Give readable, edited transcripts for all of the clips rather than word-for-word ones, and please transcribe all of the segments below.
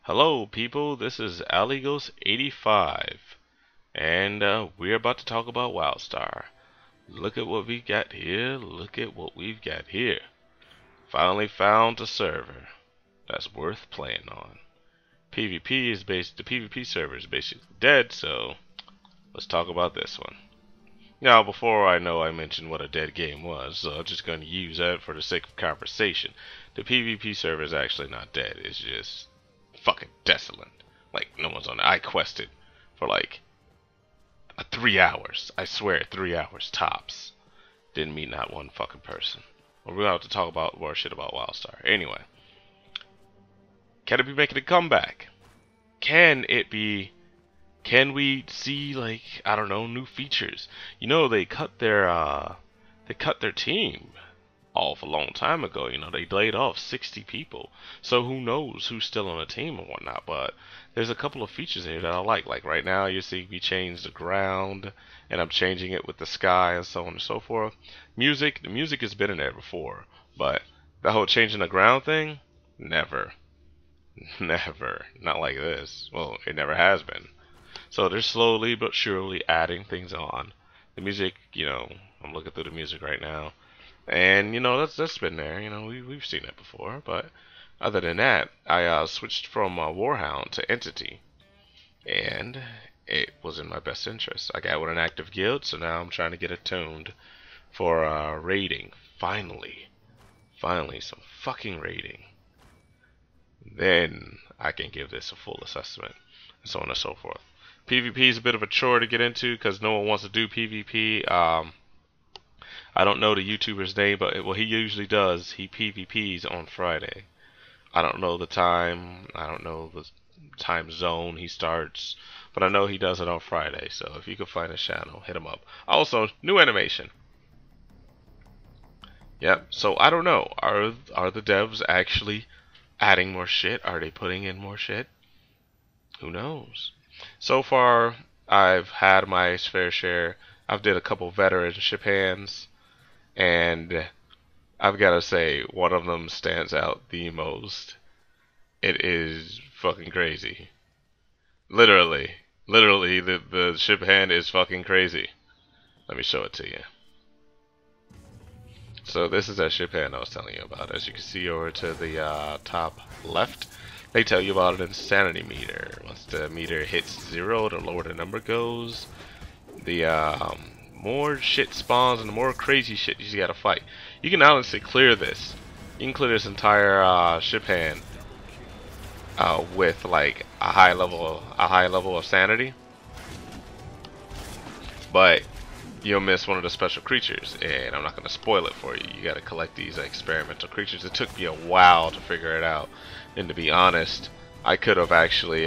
Hello, people. This is Aligos85, and we're about to talk about Wildstar. Look at what we got here. Look at what we've got here. Finally found a server that's worth playing on. The PvP server is basically dead, so let's talk about this one. Now, before I mentioned what a dead game was, so I'm just going to use that for the sake of conversation. The PvP server is actually not dead. It's just fucking desolate. Like, no one's on it. I quested for like 3 hours. I swear, 3 hours tops. Didn't meet not one fucking person. Well, we're about to talk about more shit about Wildstar. Anyway, can it be making a comeback? Can it be? Can we see, like, I don't know, new features? You know, they cut their team off a long time ago. You know, they laid off 60 people. So who knows who's still on the team and whatnot. But there's a couple of features here that I like. Like right now, you see me change the ground, and I'm changing it with the sky and so on and so forth. The music has been in there before, but the whole changing the ground thing, never, never, not like this. Well, it never has been. So they're slowly but surely adding things on. The music, you know, I'm looking through the music right now. And you know that's been there. You know we've seen it before, but other than that, I switched from Warhound to Entity, and it was in my best interest. I got with an active guild, so now I'm trying to get it tuned for raiding. Finally, some fucking raiding. Then I can give this a full assessment, and so on and so forth. PvP is a bit of a chore to get into because no one wants to do PvP. I don't know the YouTuber's name, but what he usually does, he PvPs on Friday. I don't know the time, I don't know the time zone he starts, but I know he does it on Friday. So if you can find his channel, hit him up. Also, new animation. Yep. So I don't know. Are the devs actually adding more shit? Are they putting in more shit? Who knows? So far, I've had my fair share. I've did a couple veteran ship hands. And I've got to say, one of them stands out the most. It is fucking crazy. Literally, the ship hand is fucking crazy. Let me show it to you. So this is that ship hand I was telling you about. As you can see over to the top left, they tell you about an insanity meter. Once the meter hits 0, the lower the number goes. The more shit spawns and the more crazy shit you gotta fight. You can honestly clear this. You can clear this entire ship hand with like a high level of sanity, but you'll miss one of the special creatures, and I'm not gonna spoil it for you. You gotta collect these experimental creatures. It took me a while to figure it out, and to be honest, I could have actually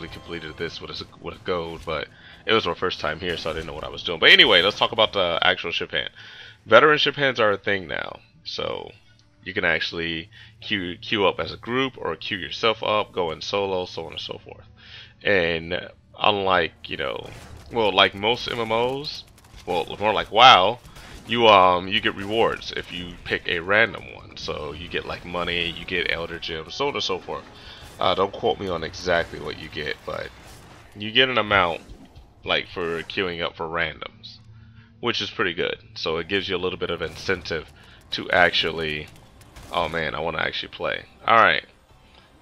completed this with a gold, but it was my first time here, so I didn't know what I was doing. But anyway, let's talk about the actual ship hand. Veteran ship hands are a thing now, so you can actually queue up as a group or queue yourself up, go in solo, so on and so forth. And unlike, you know, well, like most MMOs, well, more like WoW, you get rewards if you pick a random one. So you get like money, you get elder gems, so on and so forth. Don't quote me on exactly what you get, but you get an amount like for queuing up for randoms, which is pretty good. So it gives you a little bit of incentive to actually, oh man, I want to actually play. Alright,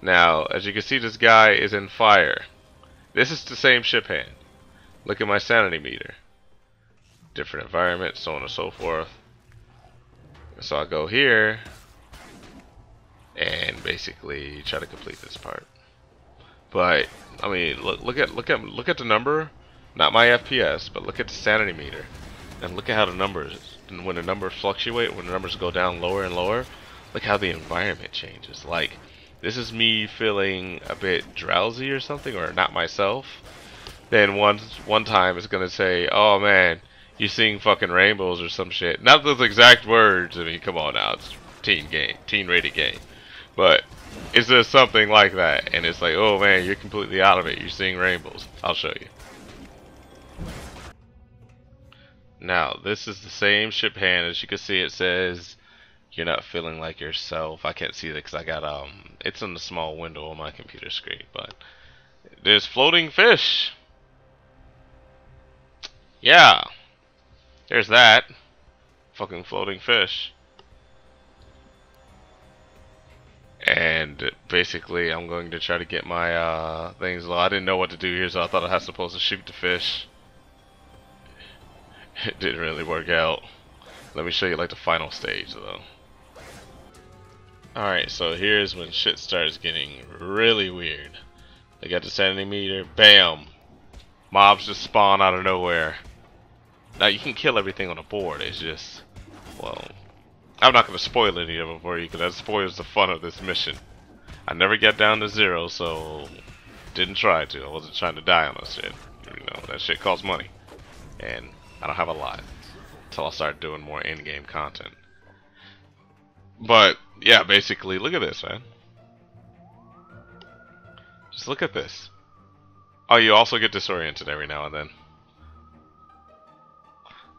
now as you can see, this guy is in fire. This is the same ship hand. Look at my sanity meter. Different environment, so on and so forth. So I go here and basically try to complete this part. But I mean, look at the number. Not my FPS, but look at the sanity meter, and look at how the numbers, and when the numbers fluctuate, when the numbers go down lower and lower, look how the environment changes. Like, this is me feeling a bit drowsy or something, or not myself. Then one time it's gonna say, "Oh man, you're seeing fucking rainbows" or some shit. Not those exact words. I mean, come on now, it's teen rated game, but it's just something like that, and it's like, "Oh man, you're completely out of it. You're seeing rainbows." I'll show you. Now, this is the same ship hand. As you can see, it says you're not feeling like yourself. I can't see it because I got it's in the small window on my computer screen, but there's floating fish. Yeah, there's that fucking floating fish. And basically, I'm going to try to get my things. Well, I didn't know what to do here, so I thought I was supposed to shoot the fish. It didn't really work out. Let me show you like the final stage, though. Alright, so here's when shit starts getting really weird. They got the sanity meter, bam! Mobs just spawn out of nowhere. Now you can kill everything on the board, it's just, well, I'm not going to spoil any of it for you because that spoils the fun of this mission. I never got down to 0, so didn't try to. I wasn't trying to die on that shit. You know, that shit costs money. And I don't have a lot until I start doing more in-game content. But yeah, basically, look at this, man. Just look at this. Oh, you also get disoriented every now and then.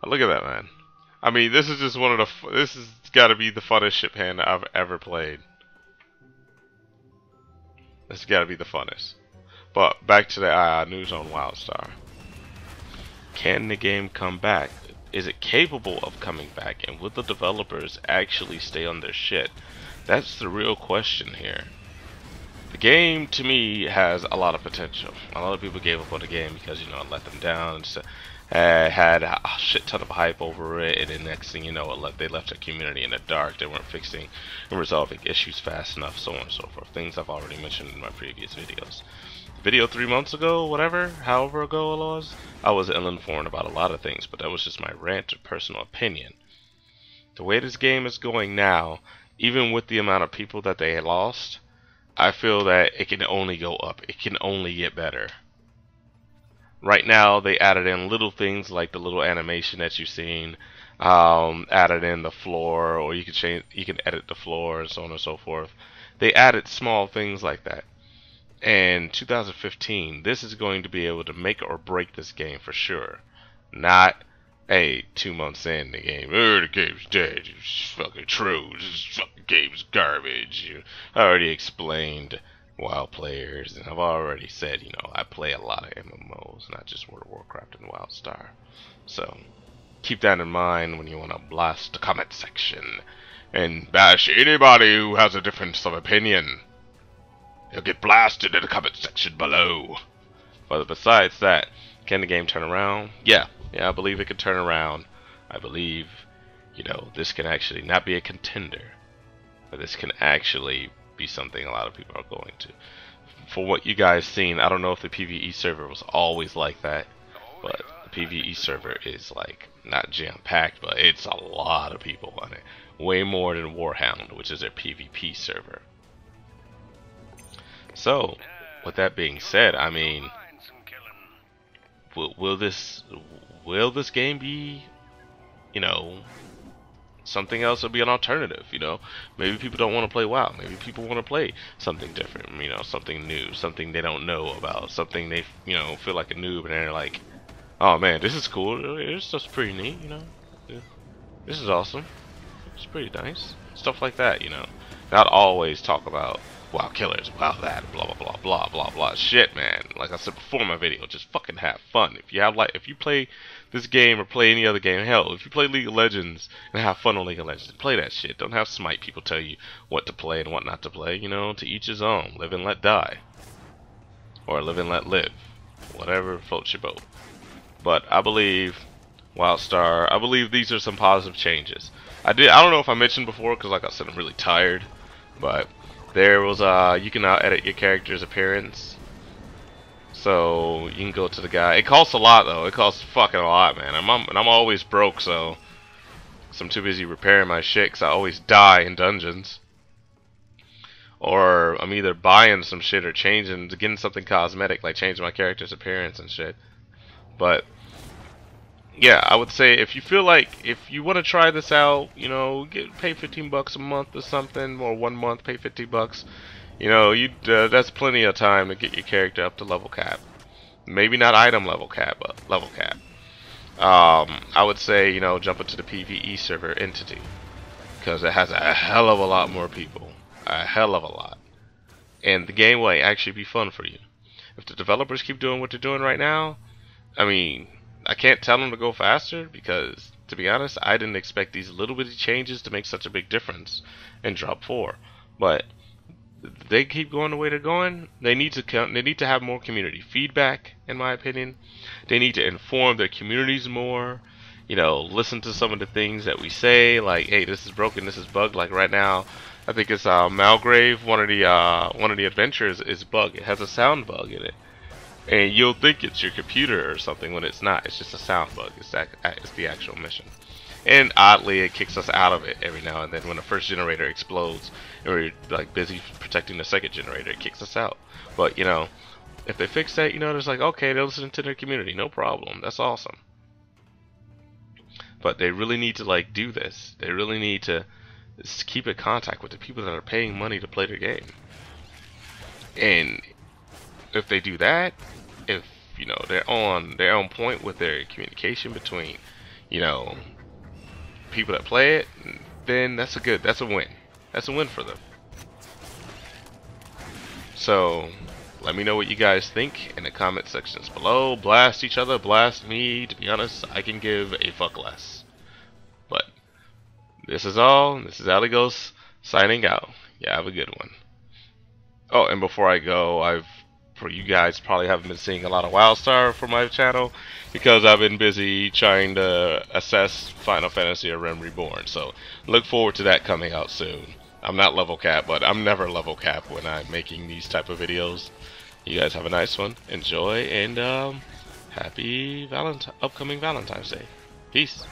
Oh, look at that, man. I mean, this is just one of the. This has got to be the funnest ship hand I've ever played. This has got to be the funnest. But back to the news on Wildstar. Can the game come back? Is it capable of coming back? And will the developers actually stay on their shit? That's the real question here. The game, to me, has a lot of potential. A lot of people gave up on the game because, you know, it let them down. So, had a shit ton of hype over it, and then next thing you know, they left the community in the dark. They weren't fixing and resolving issues fast enough, so on and so forth. Things I've already mentioned in my previous videos. Video 3 months ago, whatever, however ago it was, I was ill-informed about a lot of things, but that was just my rant of personal opinion. The way this game is going now, even with the amount of people that they lost, I feel that it can only go up. It can only get better. Right now, they added in little things like the little animation that you've seen, added in the floor, or you can edit the floor, and so on and so forth. They added small things like that. And 2015, this is going to be able to make or break this game for sure. Not, hey, 2 months in the game, oh, the game's dead, it's fucking true, this fucking game's garbage. I already explained WoW players, and I've already said, you know, I play a lot of MMOs, not just World of Warcraft and Wildstar. So, keep that in mind when you want to blast the comment section and bash anybody who has a difference of opinion. You'll get blasted in the comment section below. But besides that, can the game turn around? Yeah, I believe it can turn around. I believe, you know, this can actually not be a contender, but this can actually be something a lot of people are going to. For what you guys seen, I don't know if the PvE server was always like that, but the PvE server is like not jam-packed, but it's a lot of people on it. Way more than Warhound, which is their PvP server. So, with that being said, I mean, will this game be, you know, something else? Will be an alternative, you know? Maybe people don't want to play WoW. Maybe people want to play something different, you know, something new, something they don't know about, something they, you know, feel like a noob, and they're like, oh man, this is cool. This stuff's pretty neat, you know. This is awesome. It's pretty nice. Stuff like that, you know. Not always talk about WoW killers, WoW that, blah blah blah blah blah blah shit, man. Like I said before in my video, just fucking have fun. If you play this game or play any other game, hell, if you play League of Legends and have fun on League of Legends, play that shit. Don't have Smite people tell you what to play and what not to play. You know, to each his own. Live and let die, or live and let live. Whatever floats your boat. But I believe Wildstar. I believe these are some positive changes. I don't know if I mentioned before because, like I said, I'm really tired, but there was you can now edit your character's appearance, so you can go to the guy. It costs a lot though. It costs fucking a lot, man. I'm always broke, so I'm too busy repairing my shit 'cause I always die in dungeons, or I'm either buying some shit or getting something cosmetic like changing my character's appearance and shit. But yeah, I would say if you feel like if you want to try this out, you know, pay $15 a month or something, or 1 month, pay $50. You know, that's plenty of time to get your character up to level cap. Maybe not item level cap, but level cap. I would say, you know, jump into the PvE server entity. because it has a hell of a lot more people, a hell of a lot, and the game will actually be fun for you. If the developers keep doing what they're doing right now, I mean, I can't tell them to go faster because, to be honest, I didn't expect these little bitty changes to make such a big difference in Drop 4. But they keep going the way they're going. They need to have more community feedback, in my opinion. They need to inform their communities more. You know, listen to some of the things that we say, like, hey, this is broken, this is bugged. Like right now, I think it's Malgrave. One of the adventures is bugged. It has a sound bug in it, and you'll think it's your computer or something when it's not. It's just a sound bug. It's the actual mission. And oddly, it kicks us out of it every now and then when the first generator explodes and we're like busy protecting the second generator. It kicks us out. But you know, if they fix that, you know, there's like, okay, they're listening to their community, no problem. That's awesome. But they really need to like do this. They really need to keep in contact with the people that are paying money to play their game. And if they do that, if you know they're on point with their communication between, you know, people that play it, then that's a win. That's a win for them. So let me know what you guys think in the comment sections below. Blast each other, blast me. To be honest, I can give a fuck less. But this is all. This is Ali Ghost signing out. Yeah, have a good one. Oh, and before I go, for you guys probably haven't been seeing a lot of Wildstar for my channel because I've been busy trying to assess Final Fantasy or Realm Reborn. So look forward to that coming out soon. I'm not level cap, but I'm never level cap when I'm making these type of videos. You guys have a nice one. Enjoy, and happy upcoming Valentine's Day. Peace.